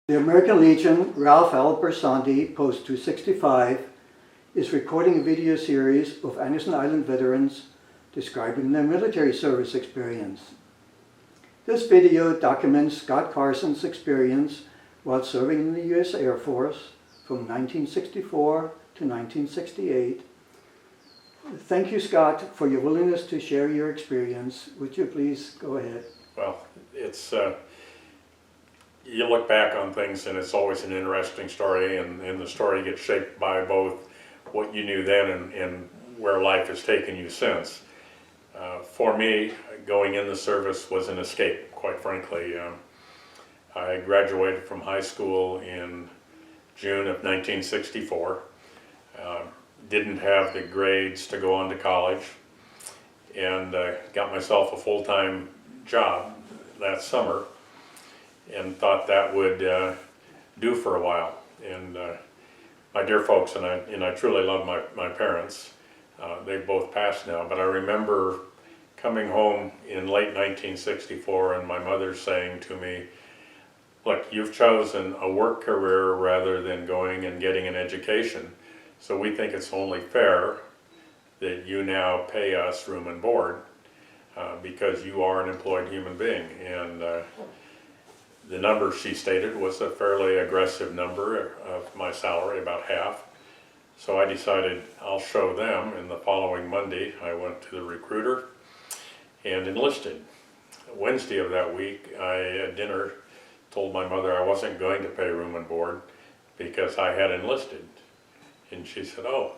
The American Legion Ralph L. Bersandi, Post 265, is recording a video series of Anderson Island veterans describing their military service experience. This video documents Scott Carson's experience while serving in the U.S. Air Force from 1964 to 1968. Thank you, Scott, for your willingness to share your experience. Would you please go ahead? Well, it's you look back on things and it's always an interesting story, and the story gets shaped by both what you knew then and where life has taken you since. For me, going in the service was an escape, quite frankly. I graduated from high school in June of 1964. Didn't have the grades to go on to college, and got myself a full-time job that summer and thought that would do for a while. And my dear folks, and I truly love my parents. They've both passed now, but I remember coming home in late 1964 and my mother saying to me, "Look, you've chosen a work career rather than going and getting an education, so we think it's only fair that you now pay us room and board because you are an employed human being." And the number she stated was a fairly aggressive number of my salary, about half. So I decided I'll show them, and the following Monday I went to the recruiter and enlisted. Wednesday of that week, I at dinner told my mother I wasn't going to pay room and board because I had enlisted. And she said, "Oh,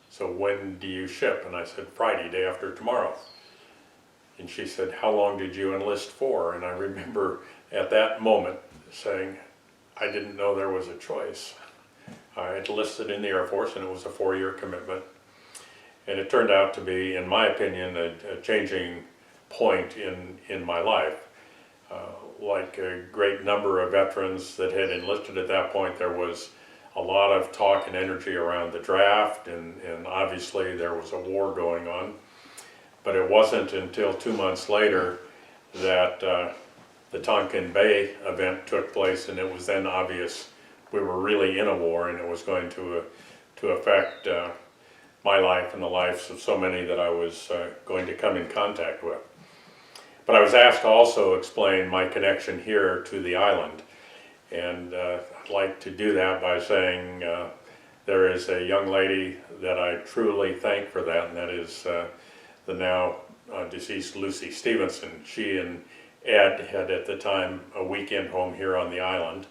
so when do you ship?" And I said, "Friday, day after tomorrow." And she said, "How long did you enlist for?" And I remember at that moment saying, I didn't know there was a choice. I had enlisted in the Air Force, and it was a 4-year commitment. And it turned out to be, in my opinion, a changing point in my life. Like a great number of veterans that had enlisted at that point, there was a lot of talk and energy around the draft, and obviously there was a war going on. But it wasn't until 2 months later that the Tonkin Bay event took place, and it was then obvious we were really in a war, and it was going to affect my life and the lives of so many that I was going to come in contact with. But I was asked to also explain my connection here to the island, and I'd like to do that by saying there is a young lady that I truly thank for that, and that is the now deceased Lucy Stevenson. She and Ed had at the time a weekend home here on the island.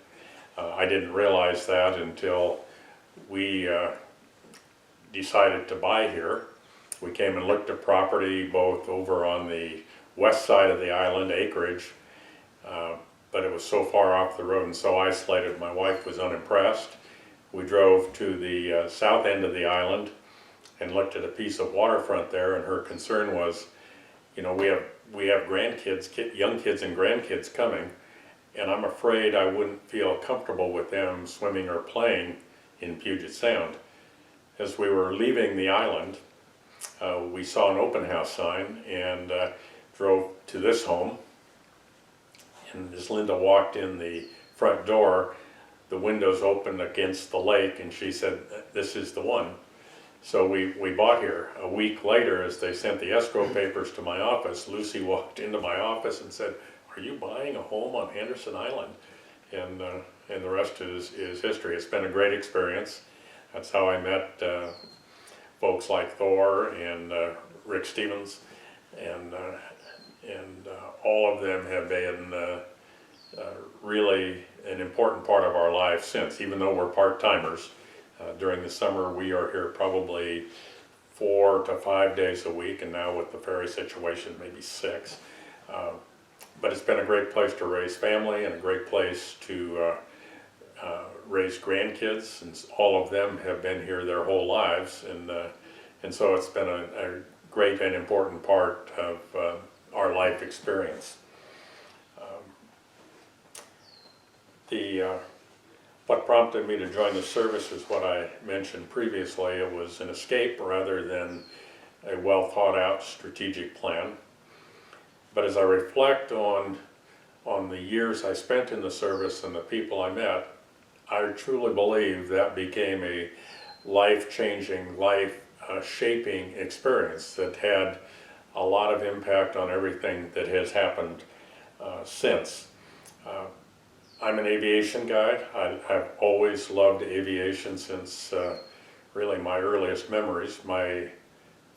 I didn't realize that until we decided to buy here. We came and looked at property both over on the west side of the island, acreage, but it was so far off the road and so isolated, my wife was unimpressed. We drove to the south end of the island and looked at a piece of waterfront there, and her concern was, you know, we have grandkids, young kids and grandkids coming, and I'm afraid I wouldn't feel comfortable with them swimming or playing in Puget Sound. As we were leaving the island, we saw an open house sign and drove to this home. And as Linda walked in the front door, the windows opened against the lake, and she said, "This is the one." So we bought here. A week later, as they sent the escrow papers to my office, Lucy walked into my office and said, "Are you buying a home on Anderson Island?" And the rest is history. It's been a great experience. That's how I met folks like Thor and Rick Stevens, and all of them have been really an important part of our life since, even though we're part-timers. During the summer we are here probably 4 to 5 days a week, and now with the ferry situation maybe 6. But it's been a great place to raise family and a great place to raise grandkids, and all of them have been here their whole lives, and so it's been a great and important part of our life experience. What prompted me to join the service is what I mentioned previously. It was an escape rather than a well thought out strategic plan. But as I reflect on on the years I spent in the service and the people I met, I truly believe that became a life-changing, life-shaping experience that had a lot of impact on everything that has happened since. I'm an aviation guy. I've always loved aviation since really my earliest memories. My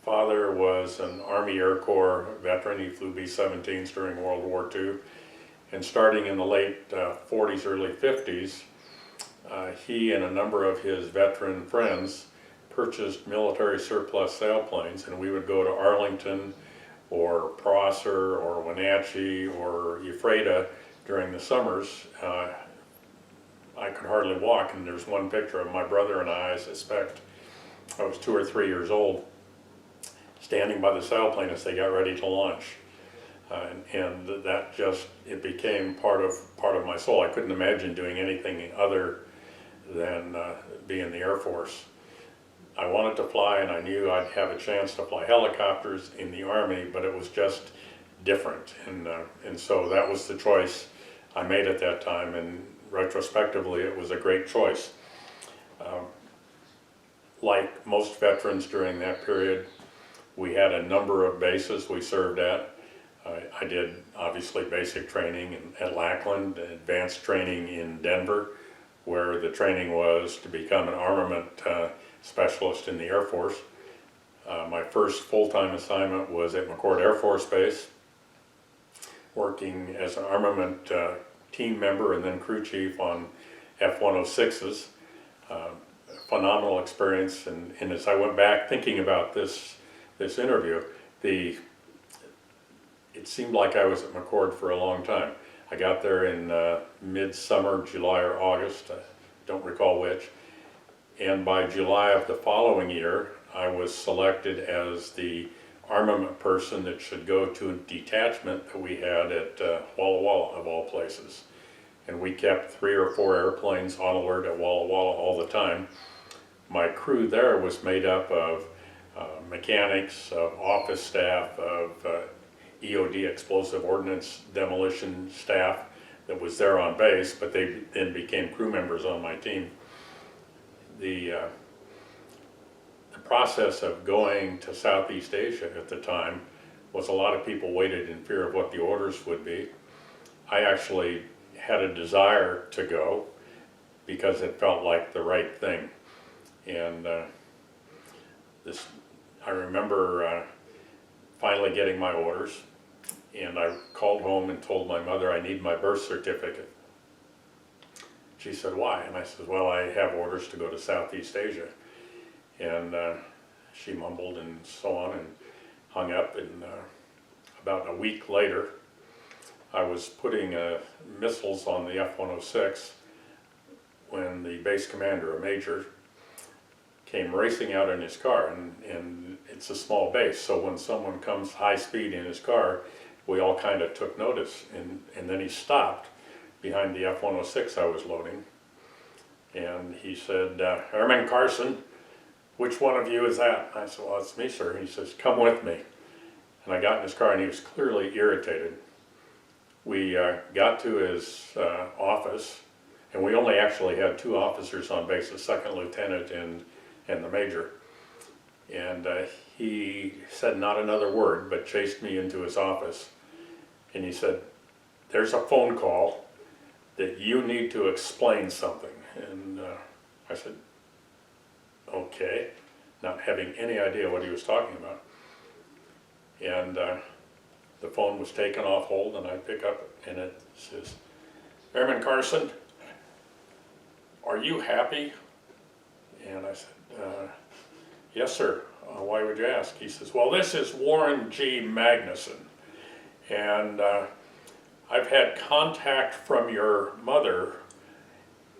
father was an Army Air Corps veteran. He flew B-17s during World War II. And starting in the late 40s, early 50s, he and a number of his veteran friends purchased military surplus sailplanes, and we would go to Arlington or Prosser or Wenatchee or Ephrata during the summers. I could hardly walk, and there's one picture of my brother and I suspect I was 2 or 3 years old, standing by the sailplane as they got ready to launch. And that just, it became part of my soul. I couldn't imagine doing anything other than be in the Air Force. I wanted to fly, and I knew I'd have a chance to fly helicopters in the Army, but it was just different. And so that was the choice I made at that time, and retrospectively it was a great choice. Like most veterans during that period, we had a number of bases we served at. I did obviously basic training at Lackland, advanced training in Denver, where the training was to become an armament specialist in the Air Force. My first full-time assignment was at McChord Air Force Base, working as an armament team member and then crew chief on F-106s. Phenomenal experience, and as I went back thinking about this interview, it seemed like I was at McChord for a long time. I got there in mid-summer, July or August, I don't recall which, and by July of the following year, I was selected as the armament person that should go to a detachment that we had at Walla Walla, of all places. And we kept 3 or 4 airplanes on alert at Walla Walla all the time. My crew there was made up of mechanics, of office staff, of EOD, explosive ordnance demolition staff that was there on base, but they then became crew members on my team. The process of going to Southeast Asia at the time was a lot of people waited in fear of what the orders would be. I actually had a desire to go because it felt like the right thing. And I remember finally getting my orders, and I called home and told my mother I need my birth certificate. She said, why? And I said, well, I have orders to go to Southeast Asia. And she mumbled and so on and hung up, and about a week later I was putting missiles on the F-106 when the base commander, a major, came racing out in his car, and it's a small base, so when someone comes high speed in his car, we all kind of took notice, and then he stopped behind the F-106 I was loading, and he said, Airman Carson, which one of you is that? I said, well, it's me, sir. He says, come with me. And I got in his car, and he was clearly irritated. We got to his office, and we only actually had 2 officers on base, a second lieutenant and the major. And he said not another word, but chased me into his office. And he said, there's a phone call that you need to explain something. And I said, okay, not having any idea what he was talking about. And the phone was taken off hold, and I pick up, and it says, Airman Carson, are you happy? And I said, yes, sir. Why would you ask? He says, well, this is Warren G. Magnuson, and I've had contact from your mother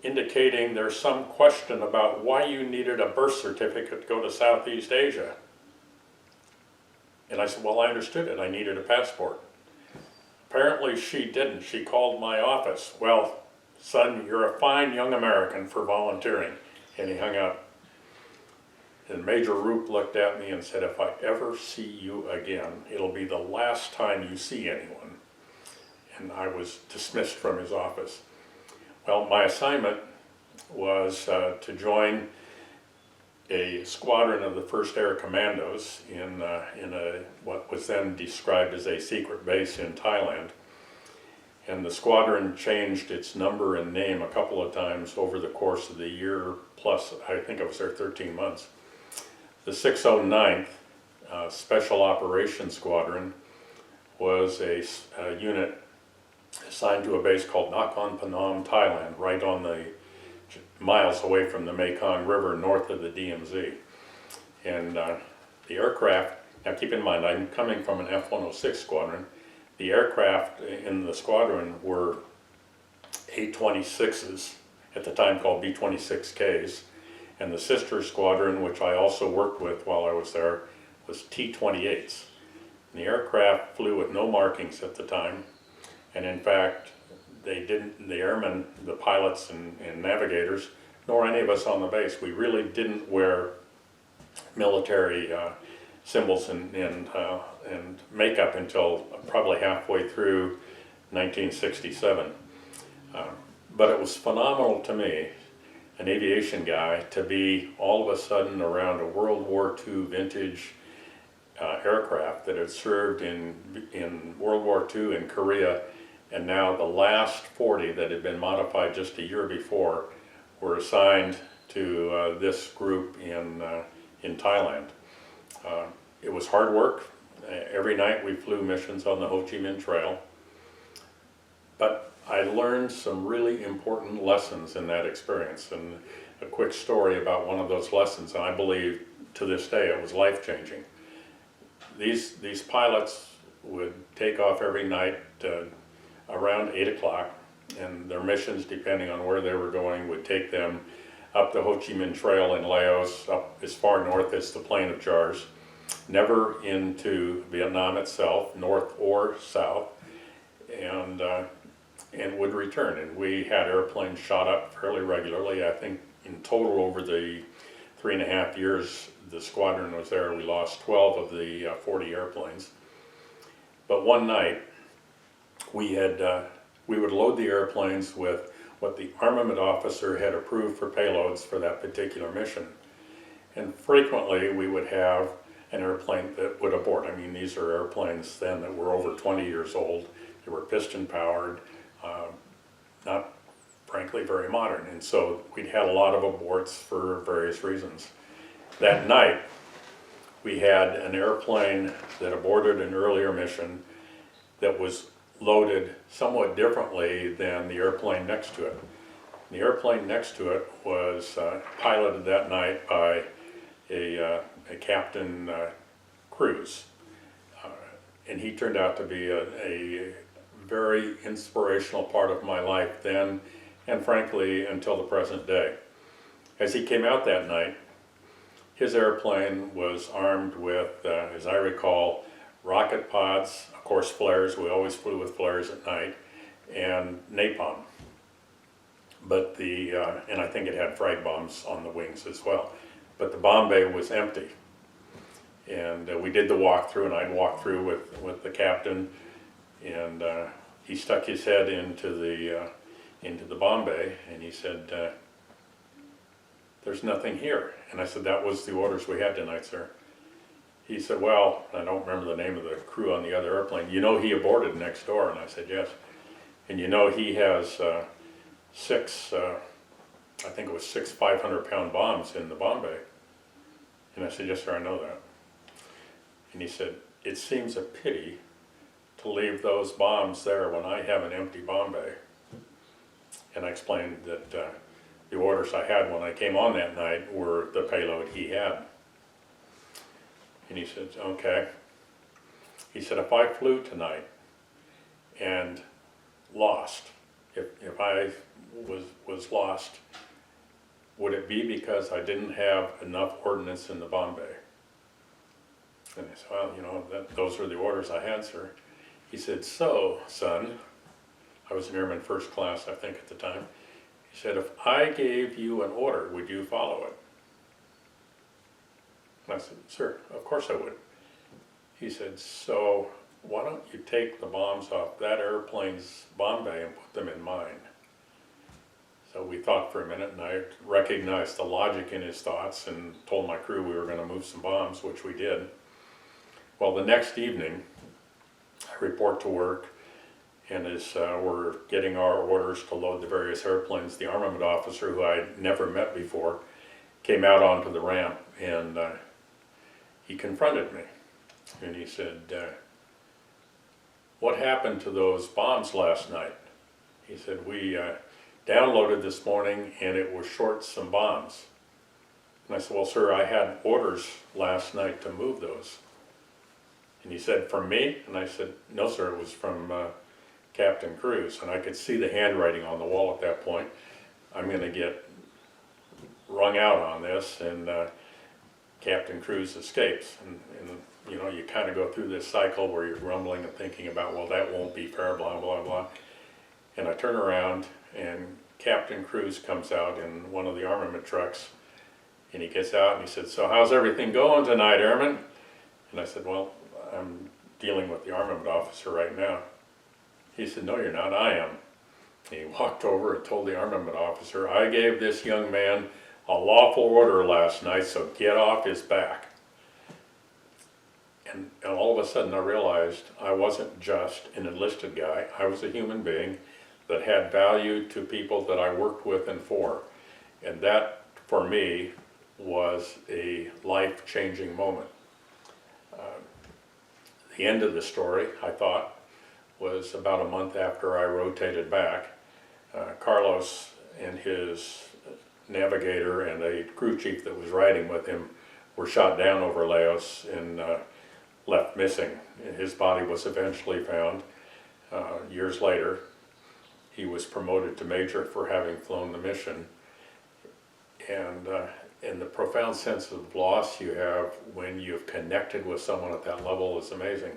indicating there's some question about why you needed a birth certificate to go to Southeast Asia. And I said, well, I understood it. I needed a passport. Apparently she didn't. She called my office. Well, son, you're a fine young American for volunteering. And he hung up. And Major Roop looked at me and said, if I ever see you again, it'll be the last time you see anyone. and I was dismissed from his office. Well, my assignment was to join a squadron of the 1st Air Commandos in what was then described as a secret base in Thailand. And the squadron changed its number and name a couple of times over the course of the year, plus I think I was there 13 months. The 609th Special Operations Squadron was a unit assigned to a base called Nakhon Phanom, Thailand, right on the miles away from the Mekong River north of the DMZ. And the aircraft, now keep in mind I'm coming from an F-106 squadron, the aircraft in the squadron were A-26s, at the time called B-26Ks, and the sister squadron, which I also worked with while I was there, was T-28s. The aircraft flew with no markings at the time, and in fact, they didn't, the airmen, the pilots and navigators, nor any of us on the base, we really didn't wear military symbols and makeup until probably halfway through 1967. But it was phenomenal to me, an aviation guy, to be all of a sudden around a World War II vintage aircraft that had served in World War II in Korea, and now the last 40 that had been modified just a year before were assigned to this group in Thailand. It was hard work. Every night we flew missions on the Ho Chi Minh Trail, but I learned some really important lessons in that experience, and a quick story about one of those lessons, and I believe to this day it was life-changing. These pilots would take off every night around 8 o'clock, and their missions, depending on where they were going, would take them up the Ho Chi Minh Trail in Laos, up as far north as the Plain of Jars, never into Vietnam itself, north or south, and would return. And we had airplanes shot up fairly regularly. I think in total over the 3.5 years the squadron was there, we lost 12 of the 40 airplanes. But one night we would load the airplanes with what the armament officer had approved for payloads for that particular mission. And frequently we would have an airplane that would abort. I mean, these are airplanes then that were over 20 years old. They were piston powered, not frankly very modern. And so we'd had a lot of aborts for various reasons. That night, we had an airplane that aborted an earlier mission that was loaded somewhat differently than the airplane next to it. The airplane next to it was piloted that night by a Captain Cruz, and he turned out to be a very inspirational part of my life then, and frankly until the present day. As he came out that night, his airplane was armed with, as I recall, rocket pods, of course flares, we always flew with flares at night, and napalm. But and I think it had frag bombs on the wings as well. But the bomb bay was empty. And we did the walkthrough, and I'd walk through with the captain, and he stuck his head into the bomb bay, and he said, "There's nothing here." And I said, "That was the orders we had tonight, sir." He said, "Well," I don't remember the name of the crew on the other airplane, "you know he aborted next door." And I said, "Yes." "And you know he has six 500-pound bombs in the bomb bay." And I said, "Yes, sir, I know that." And he said, "It seems a pity to leave those bombs there when I have an empty bomb bay." And I explained that the orders I had when I came on that night were the payload he had. And he said, "Okay." He said, "If I flew tonight and lost, if I was lost, would it be because I didn't have enough ordnance in the bomb bay?" And I said, "Well, you know, those were the orders I had, sir." He said, "So, son," I was an airman first class, I think, at the time. He said, "If I gave you an order, would you follow it?" And I said, "Sir, of course I would." He said, "So why don't you take the bombs off that airplane's bomb bay and put them in mine? So we thought for a minute, and I recognized the logic in his thoughts and told my crew we were going to move some bombs, which we did. Well, the next evening, I report to work, and as we're getting our orders to load the various airplanes, the armament officer, who I'd never met before, came out onto the ramp, and he confronted me. And he said, what happened to those bombs last night? He said, we downloaded this morning and it was short some bombs. And I said, well, sir, I had orders last night to move those. And he said, from me? And I said, no, sir, it was from Captain Cruz. And I could see the handwriting on the wall at that point. I'm going to get wrung out on this, and Captain Cruz escapes. And you know, you kind of go through this cycle where you're grumbling and thinking about, well, that won't be fair, blah, blah, blah. And I turn around, and Captain Cruz comes out in one of the armament trucks, and he gets out and he said, so how's everything going tonight, Airman? And I said, well, I'm dealing with the armament officer right now. He said, no, you're not, I am. And he walked over and told the armament officer, I gave this young man a lawful order last night, so get off his back. And all of a sudden I realized I wasn't just an enlisted guy, I was a human being that had value to people that I worked with and for. And that, for me, was a life-changing moment. The end of the story, I thought, was about a month after I rotated back. Carlos and his navigator and a crew chief that was riding with him were shot down over Laos and left missing. His body was eventually found years later. He was promoted to major for having flown the mission. And the profound sense of loss you have when you've connected with someone at that level is amazing.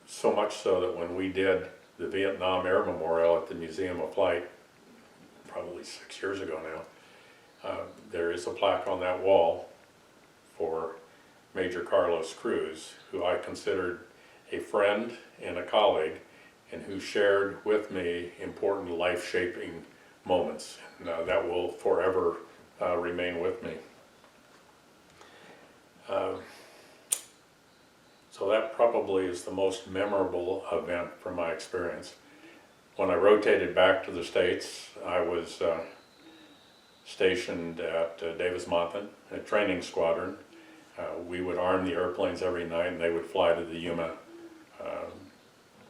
So much so that when we did the Vietnam Air Memorial at the Museum of Flight, probably 6 years ago now, there is a plaque on that wall for Major Carlos Cruz, who I considered a friend and a colleague, and who shared with me important life-shaping moments. And that will forever remain with me. So that probably is the most memorable event from my experience. When I rotated back to the States, I was stationed at Davis-Monthan, a training squadron. We would arm the airplanes every night, and they would fly to the Yuma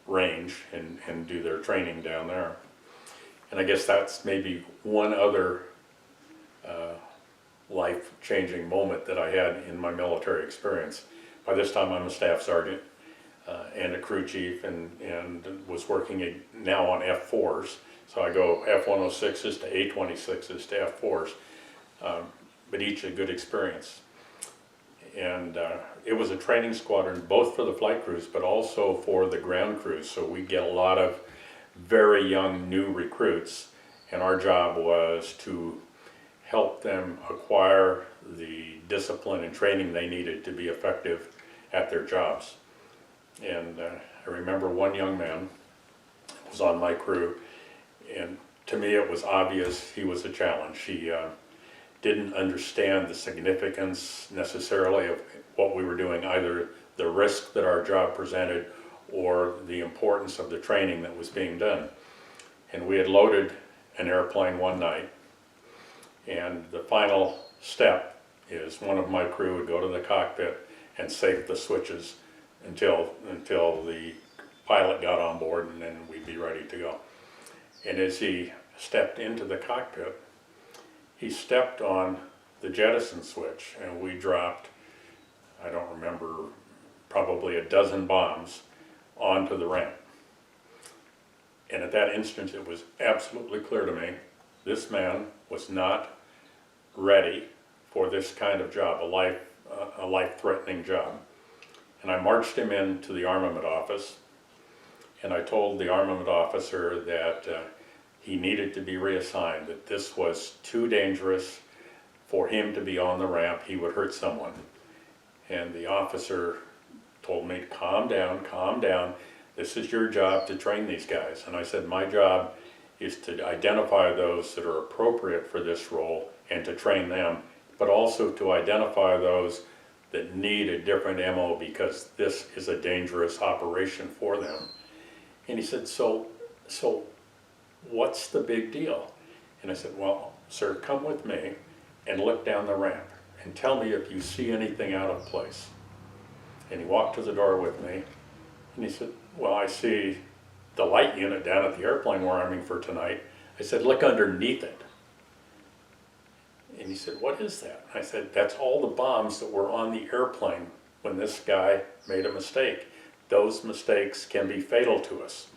range and do their training down there. And I guess that's maybe one other life-changing moment that I had in my military experience. By this time I'm a staff sergeant and a crew chief, and was working now on F4s. So I go F-106s to A-26s to F4s, but each a good experience. And it was a training squadron both for the flight crews but also for the ground crews, so we get a lot of very young new recruits, and our job was to help them acquire the discipline and training they needed to be effective at their jobs. And I remember one young man was on my crew, and to me it was obvious he was a challenge. He didn't understand the significance necessarily of what we were doing, either the risk that our job presented or the importance of the training that was being done. And we had loaded an airplane one night, and the final step is one of my crew would go to the cockpit and safe the switches until the pilot got on board, and then we'd be ready to go. And as he stepped into the cockpit, he stepped on the jettison switch, and we dropped, I don't remember, probably a dozen bombs onto the ramp. And at that instant it was absolutely clear to me this man was not ready for this kind of job, a life-threatening job. And I marched him into the armament office, and I told the armament officer that he needed to be reassigned, that this was too dangerous for him to be on the ramp, he would hurt someone. And the officer told me, calm down, calm down. This is your job to train these guys. And I said, my job is to identify those that are appropriate for this role and to train them, but also to identify those that need a different MO because this is a dangerous operation for them. And he said, so what's the big deal? And I said, well, sir, come with me and look down the ramp and tell me if you see anything out of place. And he walked to the door with me and he said, well, I see the light unit down at the airplane we're arming for tonight. I said, look underneath it. And he said, what is that? I said, that's all the bombs that were on the airplane when this guy made a mistake. Those mistakes can be fatal to us.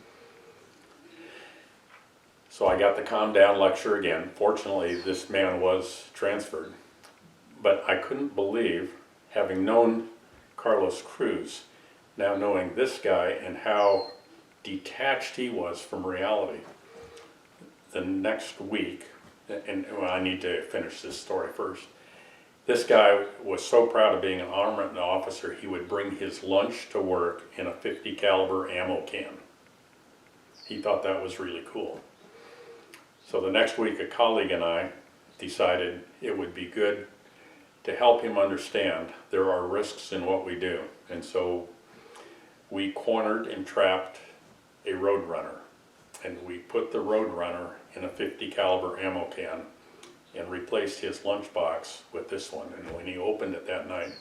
So I got the calm down lecture again. Fortunately, this man was transferred. But I couldn't believe, having known Carlos Cruz, now knowing this guy and how detached he was from reality. The next week, and well, I need to finish this story first. This guy was so proud of being an armament officer, he would bring his lunch to work in a 50 caliber ammo can. He thought that was really cool. So the next week, a colleague and I decided it would be good to help him understand there are risks in what we do. And so we cornered and trapped a road runner. And we put the road runner in a 50 caliber ammo can and replaced his lunchbox with this one. And when he opened it that night,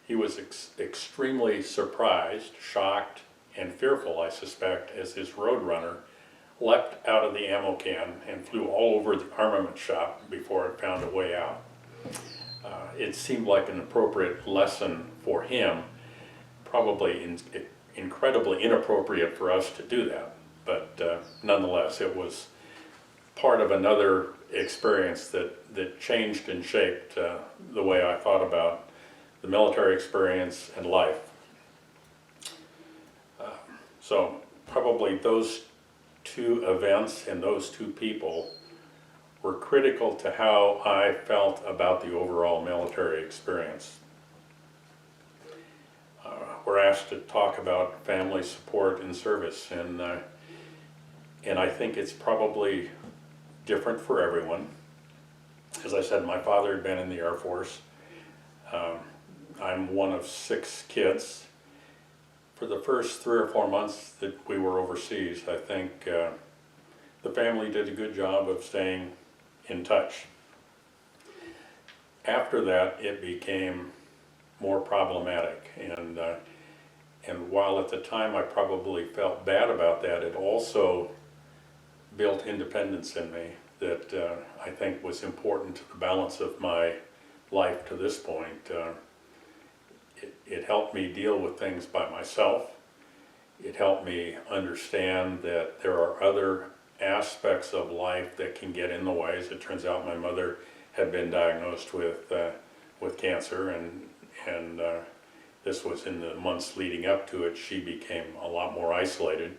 he was extremely surprised, shocked, and fearful, I suspect, as his road runner leapt out of the ammo can and flew all over the armament shop before it found a way out. It seemed like an appropriate lesson for him, probably incredibly inappropriate for us to do that. But nonetheless, it was part of another experience that changed and shaped the way I thought about the military experience and life. So probably those two events and those two people were critical to how I felt about the overall military experience. We're asked to talk about family support and service, and I think it's probably different for everyone. As I said, my father had been in the Air Force. I'm one of 6 kids. For the first 3 or 4 months that we were overseas, I think the family did a good job of staying in touch. After that, it became more problematic, and while at the time I probably felt bad about that, it also built independence in me that I think was important to the balance of my life to this point. It helped me deal with things by myself. It helped me understand that there are other aspects of life that can get in the way. As it turns out, my mother had been diagnosed with cancer, and this was in the months leading up to it. She became a lot more isolated,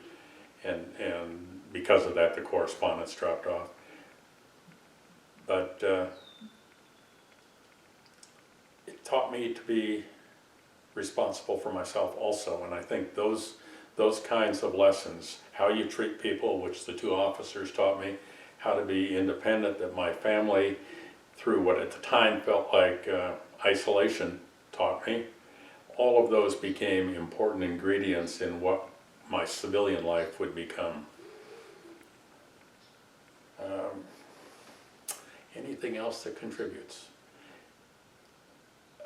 and because of that, the correspondence dropped off. But it taught me to be responsible for myself also, and I think those kinds of lessons, how you treat people, which the 2 officers taught me, how to be independent, that my family, through what at the time felt like isolation, taught me, all of those became important ingredients in what my civilian life would become. Anything else that contributes?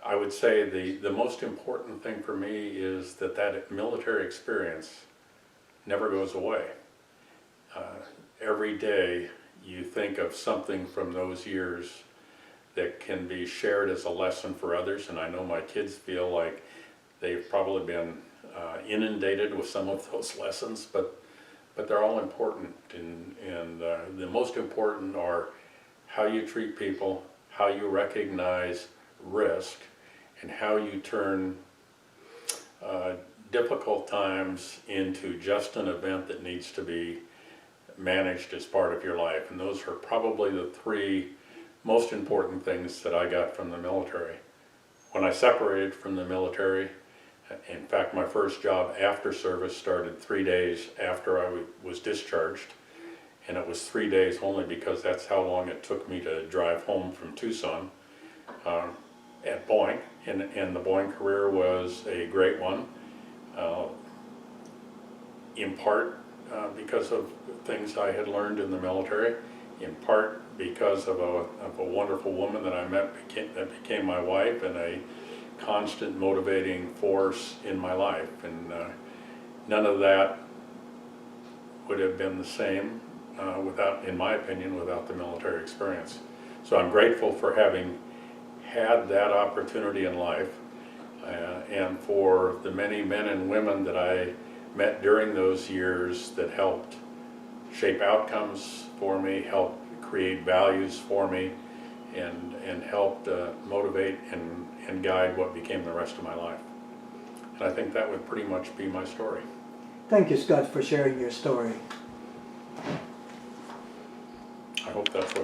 I would say the most important thing for me is that military experience never goes away. Every day you think of something from those years that can be shared as a lesson for others, and I know my kids feel like they've probably been inundated with some of those lessons, but they're all important, and the most important are how you treat people, how you recognize risk, and how you turn difficult times into just an event that needs to be managed as part of your life. And those are probably the 3 most important things that I got from the military. When I separated from the military, In fact, my first job after service started 3 days after I was discharged, and it was 3 days only because that's how long it took me to drive home from Tucson at Boeing, and the Boeing career was a great one, in part because of things I had learned in the military, in part because of a wonderful woman that I met that became my wife, and a constant motivating force in my life. And none of that would have been the same without, in my opinion, without the military experience. So I'm grateful for having had that opportunity in life, and for the many men and women that I met during those years that helped shape outcomes for me, helped create values for me, and helped motivate and guide what became the rest of my life. And I think that would pretty much be my story. Thank you, Scott, for sharing your story. I hope that's what